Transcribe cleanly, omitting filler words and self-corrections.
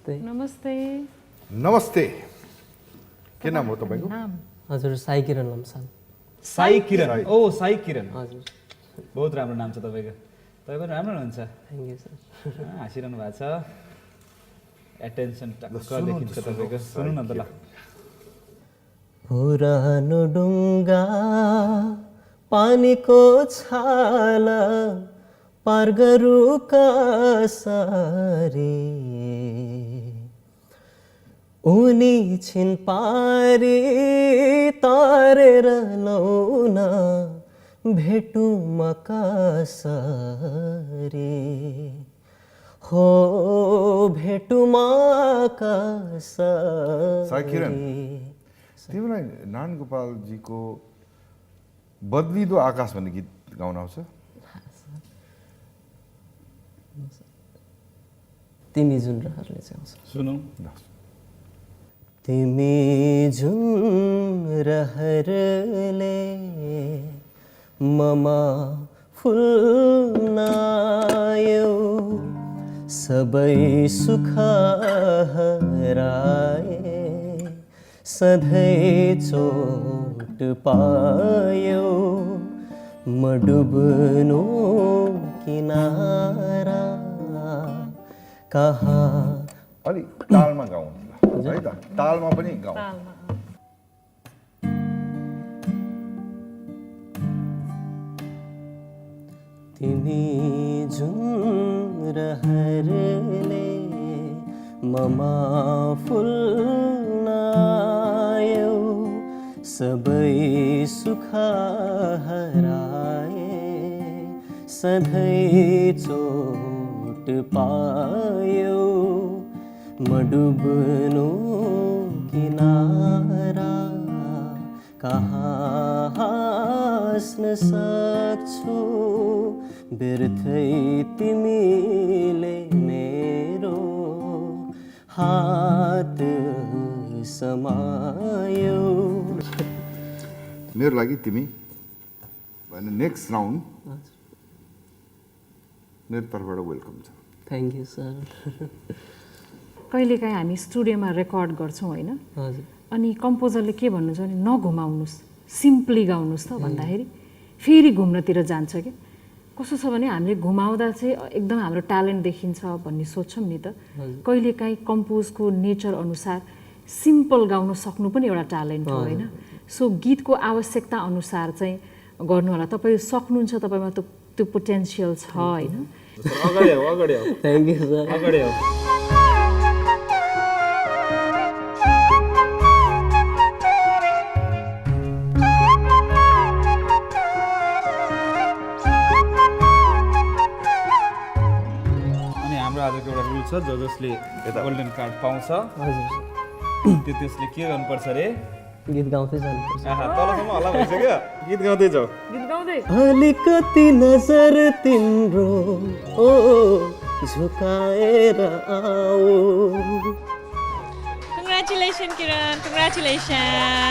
नमस्ते। नमस्ते। नमस्ते। के नाम हो तपाईँको? हजुर साई किरण लम्साल। साई किरण। ओ साई किरण। हजुर बहुत राम्रो नाम छ तपाईँको। तपाईँ पनि राम्रो हुनुहुन्छ। Thank you sir. हाँसिरहनु भएको छ। एटेन्सन टक्क देखिन्छ तपाईँको। सुन्नु न त ल। पुरानो डुङ्गा पानीको छाला पार गरौँ कसरी उनी छिन पारी तारेर लौन भेटौँ म कसरी हो भेटौँ म साई किरण, कसरी। तिमीलाई नारायण गोपालजीको बदलिदो आकाश भन्ने गीत गाउन आउँछ? तिमी जुन रहरले चाहिँ आउँछ। सुनौ। तिमी जुन रहरले ममा फुल्नायौ सबै सुख हराए सधैँ चोट पायो म डुब्नु किनारा कहाँ। अलि तालमा गाउँ है त, तालमा पनि गाउँ। तिमी जुन रहरले ममा फुल्नायौ सबै सुख हराए सधैँ चोट पायो म डुब्नु किनारा कहाँ हाँस्न सक्छु बिर्थै तिमीले मेरो हात समायो। मेरो लागि तिमी भने नेक्स्ट राउन्ड मेरो तर्फबाट वेलकम छ। Thank you sir. कहिलेकाहीँ हामी स्टुडियोमा रेकर्ड गर्छौँ होइन, हजुर अनि कम्पोजरले के भन्नुहुन्छ भने नघुमाउनुहोस्, सिम्पली गाउनुहोस् त भन्दाखेरि फेरि घुम्नतिर जान्छ कि कस्तो छ भने हामीले घुमाउँदा चाहिँ एकदम हाम्रो ट्यालेन्ट देखिन्छ भन्ने सोच्छौँ नि त। कहिलेकाहीँ कम्पोजको नेचर अनुसार सिम्पल गाउन सक्नु पनि एउटा ट्यालेन्ट हो होइन। सो गीतको आवश्यकता अनुसार चाहिँ गर्नु होला। तपाईँ सक्नुहुन्छ, तपाईँमा त्यो पोटेन्सियल छ होइन। अगाडि आऊ, अगाडि आऊ। Thank you sir. अगाडि आऊ। आजको एउटा रुल छ, जसले गोल्डन कार्ड पाउँछ हजुर त्यसले के गर्नुपर्छ रे? गीत गाउँदै जानुपर्छ। तलसम्म हल्ला भइसक्यो, गीत गाउँदै जाऊ। गीत गाउँदै अलिकति नजर तिम्रो ओ झुकाएर आऊ। Congratulations, Kiran. Congratulations.